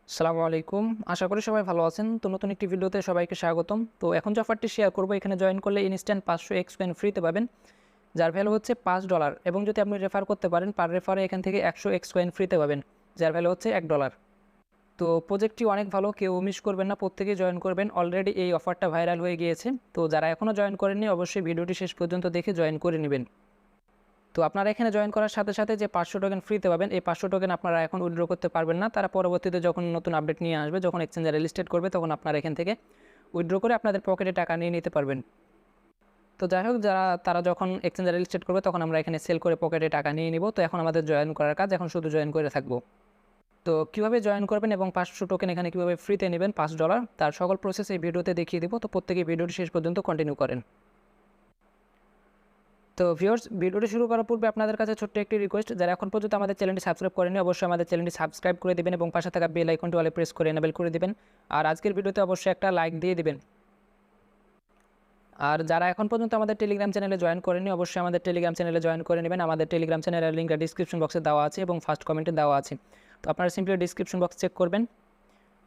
আসসালামু আলাইকুম। আশা করি সবাই ভালো আছেন। তো নতুন একটি ভিডিওতে সবাইকে স্বাগতম। তো এখন যে অফারটি শেয়ার করব, এখানে জয়েন করলে ইনস্ট্যান্ট 500 XCOIN ফ্রিতে পাবেন, যার ভ্যালু হচ্ছে $5। এবং যদি আপনি রেফার করতে পারেন, পার রেফারে এখান থেকে 100 XCOIN ফ্রিতে পাবেন, যার ভ্যালু হচ্ছে $1। তো প্রজেক্টটি অনেক ভালো, কেউ মিস করবেন না, প্রত্যেকেই জয়েন করবেন। অলরেডি এই অফারটা ভাইরাল হয়ে গিয়েছে। তো যারা এখনও জয়েন করেননি, অবশ্যই ভিডিওটি শেষ পর্যন্ত দেখে জয়েন করে নেবেন। তো আপনারা এখানে জয়েন করার সাথে সাথে যে 500 টোকেন ফ্রিতে পাবেন, এই 500 টোকেন আপনারা এখন উইথড্র করতে পারবেন না। তারা পরবর্তীতে যখন নতুন আপডেট নিয়ে আসবে, যখন এক্সচেঞ্জারে লিস্টেড করবে, তখন আপনারা এখান থেকে উইথড্র করে আপনাদের পকেটে টাকা নিয়ে নিতে পারবেন। তো যাই হোক, তারা যখন এক্সচেঞ্জারে লিস্টেড করবে, তখন আমরা এখানে সেল করে পকেটে টাকা নিয়ে নিব। তো এখন আমাদের জয়েন করার কাজ, এখন শুধু জয়েন করে থাকবো। তো কীভাবে জয়েন করবেন এবং 500 টোকেন এখানে কীভাবে ফ্রিতে নেবেন $5, তার সকল প্রসেস এই ভিডিওতে দেখিয়ে দেবো। তো প্রত্যেকেই ভিডিওটি শেষ পর্যন্ত কন্টিনিউ করেন। তো ভিউয়ার্স, ভিডিওটি শুরু করার পূর্বে আপনাদের কাছে ছোট্ট একটি রিকোয়েস্ট, যারা এখন পর্যন্ত আমাদের চ্যানেলটি সাবস্ক্রাইব করেনি, অবশ্যই আমাদের চ্যানেলটি সাবস্ক্রাইব করে দেবেন এবং পাশে থাকা বেল আইকনটি অলে প্রেস করে এনেবল করে দেবেন। আর আজকের ভিডিওতে অবশ্যই একটা লাইক দিয়ে দিবেন। আর যারা এখন পর্যন্ত আমাদের টেলিগ্রাম চ্যানেলে জয়েন করেনি, অবশ্যই আমাদের টেলিগ্রাম চ্যানেলে জয়েন করে নেবেন। আমাদের টেলিগ্রাম চ্যানেলের লিঙ্কটা ডিসক্রিপশন বক্সে দেওয়া আছে এবং ফার্স্ট কমেন্টে দেওয়া আছে। তো আপনারা সিম্পলি ডিসক্রিপশন বক্স চেক করবেন।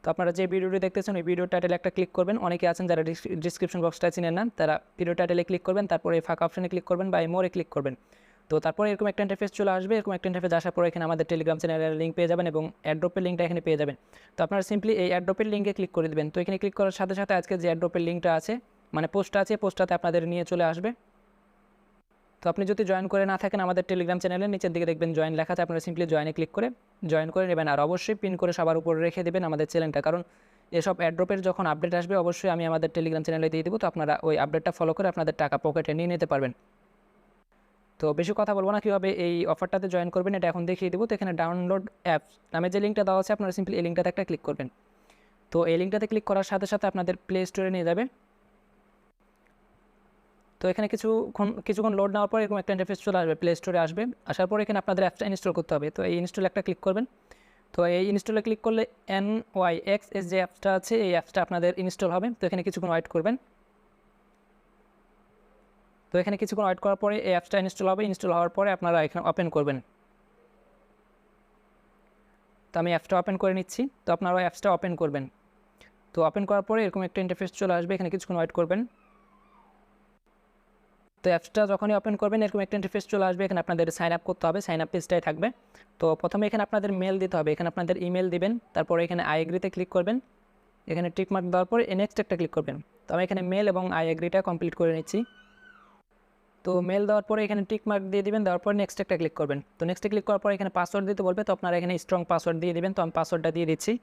তো আপনারা যে ভিডিওটি দেখতেছেন, ওই ভিডিও টাইটেলে একটা ক্লিক করবেন। অনেকে আছেন যারা ডিসক্রিপশন বক্সটা চিনেন না, তারা ভিডিও টাইটেলে ক্লিক করবেন, তারপরে এই ফাঁকা অপশনে ক্লিক করবেন বা এই মোড়ে ক্লিক করবেন। তো তারপরে এরকম একটা ইন্টারফেস চলে আসবে। এরকম একটা ইন্টারফেস আসার পরে এখানে আমাদের টেলিগ্রাম চ্যানেলের লিঙ্ক পেয়ে যাবেন এবং অ্যাড্রপের লিঙ্কটা এখানে পেয়ে যাবেন। তো আপনারা সিম্পলি এই অ্যাড্রপের লিঙ্কে ক্লিক করে দেবেন। তো এখানে ক্লিক করার সাথে সাথে আজকে যে অ্যাড্রপের লিঙ্কটা আছে, মানে পোস্টটা আছে, পোস্টটাতে আপনাদের নিয়ে চলে আসবে। তো আপনি যদি জয়েন করে না থাকেন, আমাদের টেলিগ্রাম চ্যানেলের নিচের দিকে দেখবেন জয়েন লেখা আছে, আপনারা সিম্পলি জয়েনে ক্লিক করে জয়েন করে নেবেন। আর অবশ্যই পিন করে সবার উপরে রেখে দেবেন আমাদের চ্যানেলটা, কারণ এসব অ্যাড্রপের যখন আপডেট আসবে, অবশ্যই আমি আমাদের টেলিগ্রাম চ্যানেলে দিয়ে দেবো। তো আপনারা ওই আপডেটটা ফলো করে আপনাদের টাকা পকেটে নিয়ে নিতে পারবেন। তো বেশি কথা বলবো না, কীভাবে এই অফারটাতে জয়েন করবেন এটা এখন দেখিয়ে দেবো। তো এখানে ডাউনলোড অ্যাপস নামে যে লিঙ্কটা দেওয়া আছে, আপনারা সিম্পলি এই লিঙ্কটাতে একটা ক্লিক করবেন। তো এই লিঙ্কটাতে ক্লিক করার সাথে সাথে আপনাদের প্লে স্টোরে নিয়ে যাবে। তো এখানে কিছুক্ষণ লোড নেওয়ার পর এরকম একটা ইন্টারফেস চলে আসবে, প্লে স্টোরে আসবে। আসার পর এখানে আপনাদের অ্যাপসটা ইনস্টল করতে হবে। তো এই ইনস্টল একটা ক্লিক করবেন। তো এই ইনস্টলে ক্লিক করলে NYXS যে অ্যাপসটা আছে, এই অ্যাপসটা আপনাদের ইনস্টল হবে। তো এখানে কিছুক্ষণ ওয়েট করবেন। তো এখানে কিছুক্ষণ ওয়েট করার পরে এই অ্যাপসটা ইনস্টল হবে। ইনস্টল হওয়ার পরে আপনারা এখানে ওপেন করবেন। তো আমি অ্যাপসটা ওপেন করে নিচ্ছি। তো আপনারা অ্যাপসটা ওপেন করবেন। তো ওপেন করার পরে এরকম একটা ইন্টারফেস চলে আসবে, এখানে কিছুক্ষণ ওয়েট করবেন। তো অ্যাপসটা যখনই ওপেন করবেন, এরকম একটা ইন্টারফেস চলে আসবে। এখানে আপনাদের সাইন আপ করতে হবে, সাইন আপ পেজটাই থাকবে। তো প্রথমে এখানে আপনাদের মেল দিতে হবে, এখানে আপনাদের ইমেল দিবেন। তারপরে এখানে আই এগ্রিতে ক্লিক করবেন। এখানে টিক মার্ক দেওয়ার পর নেক্সট একটা ক্লিক করবেন। তো আমি এখানে মেল এবং আই এগ্রিটা কমপ্লিট করে নিচ্ছি। তো মেল দেওয়ার পরে এখানে টিক মার্ক দিয়ে দিবেন, দেওয়ার পর নেক্সট একটা ক্লিক করবেন। তো নেক্সটে ক্লিক করার পর এখানে পাসওয়ার্ড দিতে বলবে। তো আপনারা এখানে স্ট্রং পাসওয়ার্ড দিয়ে দিবেন। তো আমি পাসওয়ার্ডটা দিয়ে দিচ্ছি।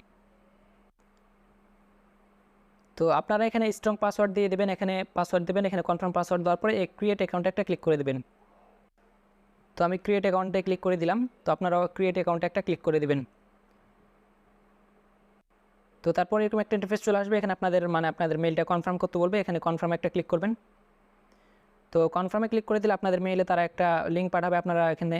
তো আপনারা এখানে স্ট্রং পাসওয়ার্ড দিয়ে দেবেন, এখানে পাসওয়ার্ড দেবেন। এখানে কনফার্ম পাসওয়ার্ড দেওয়ার পরে এই ক্রিয়েট অ্যাকাউন্টে একটা ক্লিক করে দেবেন। তো আমি ক্রিয়েট অ্যাকাউন্টে ক্লিক করে দিলাম। তো আপনারাও ক্রিয়েট অ্যাকাউন্টে একটা ক্লিক করে দেবেন। তো তারপরে এরকম একটা ইন্টারফেস চলে আসবে, এখানে আপনাদের মেইলটা কনফার্ম করতে বলবে। এখানে কনফার্ম একটা ক্লিক করবেন। তো কনফার্মে ক্লিক করে দিলে আপনাদের মেইলে তারা একটা লিঙ্ক পাঠাবে। আপনারা এখানে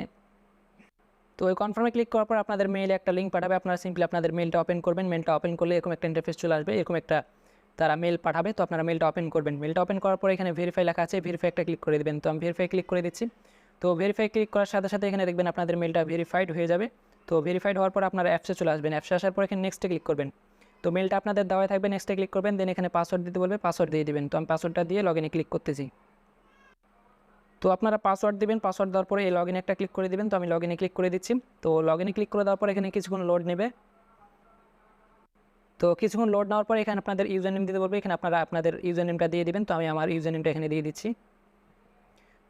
তো ওই কনফার্মে ক্লিক করার পর আপনাদের মেইলে একটা লিঙ্ক পাঠাবে। আপনারা সিম্পলি আপনাদের মেইলটা ওপেন করবেন। মেইলটা ওপেন করলে এরকম একটা ইন্টারফেস চলে আসবে, এরকম একটা তারা মেইল পাঠাবে। তো আপনারা মেইলটা ওপেন করবেন। মেইলটা ওপেন করার পর এখানে ভেরিফাই লেখা আছে, ভেরিফাই একটা ক্লিক করে দেবেন। তো আমি ভেরিফাই ক্লিক করে দিচ্ছি। তো ভেরিফাই ক্লিক করার সাথে সাথে এখানে দেখবেন আপনাদের মেইলটা ভেরিফাইড হয়ে যাবে। তো ভেরিফাইড হওয়ার পর আপনারা অ্যাপসে চলে আসবেন। অ্যাপসে আসার পর এখানে নেক্সটে ক্লিক করবেন। তো মেইলটা আপনাদের দেওয়াই থাকবে, নেক্সটে ক্লিক করবেন। দেন এখানে পাসওয়ার্ড দিতে বলবে, পাসওয়ার্ড দিয়ে দিবেন। তো আমি পাসওয়ার্ডটা দিয়ে লগ ইনে ক্লিক করতেছি। তো আপনারা পাসওয়ার্ড দিবেন, পাসওয়ার্ড দেওয়ার পরে এই লগ ইনে একটা ক্লিক করে দিবেন। তো আমি লগ ইনে ক্লিক করে দিচ্ছি। তো লগ ইনে ক্লিক করে দেওয়ার পর এখানে কিছুক্ষণ লোড নেবে। তো কিছুক্ষণ লোড নেওয়ার পরে এখানে আপনাদের ইউজার নেম দিতে বলবে। এখানে আপনারা আপনাদের ইউজার নেমটা দিয়ে দিবেন। তো আমি আমার ইউজার নেমটা এখানে দিয়ে দিচ্ছি।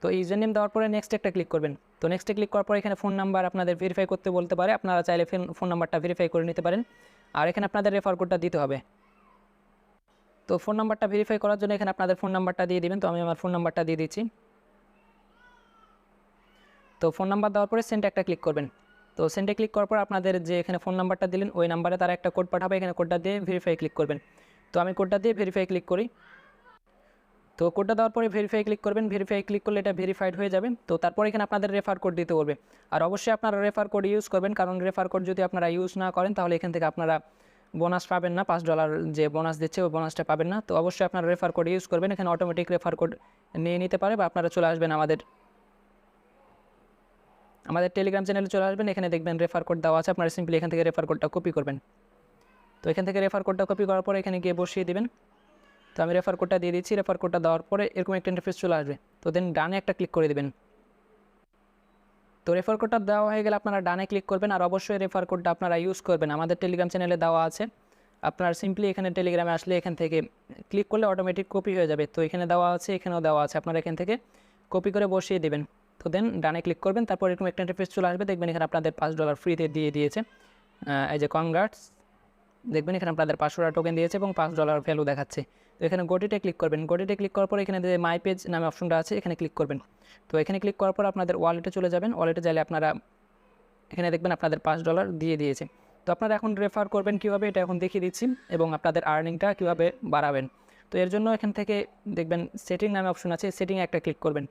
তো ইউজার নেম দেওয়ার পরে নেক্সট একটা ক্লিক করবেন। তো নেক্সটে ক্লিক করার পরে এখানে ফোন নাম্বার আপনাদের ভেরিফাই করতে বলতে পারে, আপনারা চাইলে ফোন নাম্বারটা ভেরিফাই করে নিতে পারেন। আর এখানে আপনাদের রেফার কোডটা দিতে হবে। তো ফোন নাম্বারটা ভেরিফাই করার জন্য এখানে আপনাদের ফোন নাম্বারটা দিয়ে দিবেন। তো আমি আমার ফোন নাম্বারটা দিয়ে দিচ্ছি। তো ফোন নাম্বার দেওয়ার পরে সেন্ড একটা ক্লিক করবেন। তো সেন্ডে ক্লিক করার পর আপনাদের যে এখানে ফোন নাম্বারটা দিলেন, ওই নাম্বারে তারা একটা কোড পাঠাবে। এখানে কোডটা দিয়ে ভেরিফাই ক্লিক করবেন। তো আমি কোডটা দিয়ে ভেরিফাই ক্লিক করি। তো কোডটা দেওয়ার পরে ভেরিফাই ক্লিক করবেন। ভেরিফাই ক্লিক করলে এটা ভেরিফাইড হয়ে যাবে। তো তারপর এখানে আপনাদের রেফার কোড দিতে বলবে। আর অবশ্যই আপনারা রেফার কোড ইউজ করবেন, কারণ রেফার কোড যদি আপনারা ইউজ না করেন, তাহলে এখান থেকে আপনারা বোনাস পাবেন না। $5 যে বোনাস দিচ্ছে, ওই বোনাসটা পাবেন না। তো অবশ্যই আপনারা রেফার কোড ইউজ করবেন। এখানে অটোমেটিক রেফার কোড নিয়ে নিতে পারে, বা আপনারা চলে আসবেন আমাদের টেলিগ্রাম চ্যানেলে চলে আসবেন। এখানে দেখবেন রেফার কোড দেওয়া আছে, আপনারা সিম্পলি এখান থেকে রেফার কোডটা কপি করবেন। তো এখান থেকে রেফার কোডটা কপি করার পরে এখানে গিয়ে বসিয়ে দেবেন। তো আমি রেফার কোডটা দিয়ে দিচ্ছি। রেফার কোডটা দেওয়ার পরে এরকম একটা ইন্টারফেস চলে আসবে। তো দেন ডানে একটা ক্লিক করে দেবেন। তো রেফার কোডটা দেওয়া হয়ে গেলে আপনারা ডানে ক্লিক করবেন, আর অবশ্যই রেফার কোডটা আপনারা ইউজ করবেন। আমাদের টেলিগ্রাম চ্যানেলে দেওয়া আছে, আপনার সিম্পলি এখানে টেলিগ্রামে আসলে এখান থেকে ক্লিক করলে অটোমেটিক কপি হয়ে যাবে। তো এখানে দেওয়া আছে, এখানেও দেওয়া আছে, আপনারা এখান থেকে কপি করে বসিয়ে দেবেন। তো দেন ডানে ক্লিক করবেন, তারপর এরকম একটা ইন্টারফেস চলে আসবে। দেখবেন এখানে আপনাদের $5 ফ্রিতে দিয়ে দিয়েছে। এই যে কনগ্রাটস, দেখবেন এখানে আপনাদের 500 টোকেন দিয়েছে এবং $5 ভ্যালু দেখাচ্ছে। তো এখানে গোটিতে ক্লিক করবেন। গোটিতে ক্লিক করার পর এখানে যে মাই পেজ নামে অপশনটা আছে এখানে ক্লিক করবেন। তো এখানে ক্লিক করার পর আপনাদের ওয়ালেটে চলে যাবেন। ওয়ালেটে চাইলে আপনারা এখানে দেখবেন আপনাদের $5 দিয়ে দিয়েছে। তো আপনারা এখন রেফার করবেন কীভাবে এটা এখন দেখিয়ে দিচ্ছি, এবং আপনাদের আর্নিংটা কীভাবে বাড়াবেন। তো এর জন্য এখান থেকে দেখবেন সেটিং নামে অপশন আছে, সেটিংয়ে একটা ক্লিক করবেন।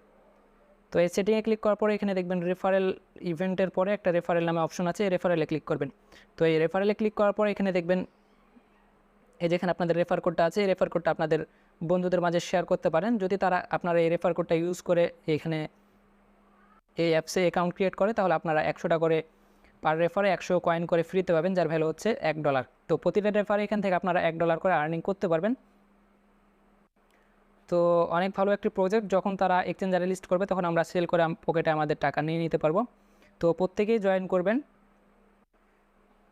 তো এই সেটিংয়ে ক্লিক করার পরে এখানে দেখবেন রেফারেল ইভেন্টের পরে একটা রেফারেল নামে অপশন আছে, রেফারেলে ক্লিক করবেন। তো এই রেফারেলে ক্লিক করার পরে এখানে দেখবেন এই যেখানে আপনাদের রেফার কোডটা আছে, এই রেফার কোডটা আপনাদের বন্ধুদের মাঝে শেয়ার করতে পারেন। যদি তারা আপনারা এই রেফার কোডটা ইউজ করে এখানে এই অ্যাপসে অ্যাকাউন্ট ক্রিয়েট করে, তাহলে আপনারা 100টা করে পার রেফারে 100 কয়েন করে ফ্রিতে পাবেন, যার ভ্যালু হচ্ছে $1। তো প্রতিটা রেফারে এখান থেকে আপনারা $1 করে আর্নিং করতে পারবেন। তো অনেক ভালো একটি প্রজেক্ট। যখন তারা এক্সচেঞ্জারে লিস্ট করবে তখন আমরা সেল করে পকেটে আমাদের টাকা নিয়ে নিতে পারবো। তো প্রত্যেকেই জয়েন করবেন,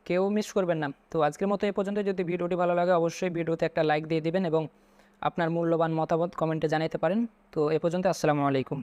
কেউ মিস করবেন না। তো আজকের মতো এই পর্যন্ত। যদি ভিডিওটি ভালো লাগে অবশ্যই ভিডিওতে একটা লাইক দিয়ে দিবেন এবং আপনার মূল্যবান মতামত কমেন্টে জানাতে পারেন। তো এ পর্যন্ত, আসসালামু আলাইকুম।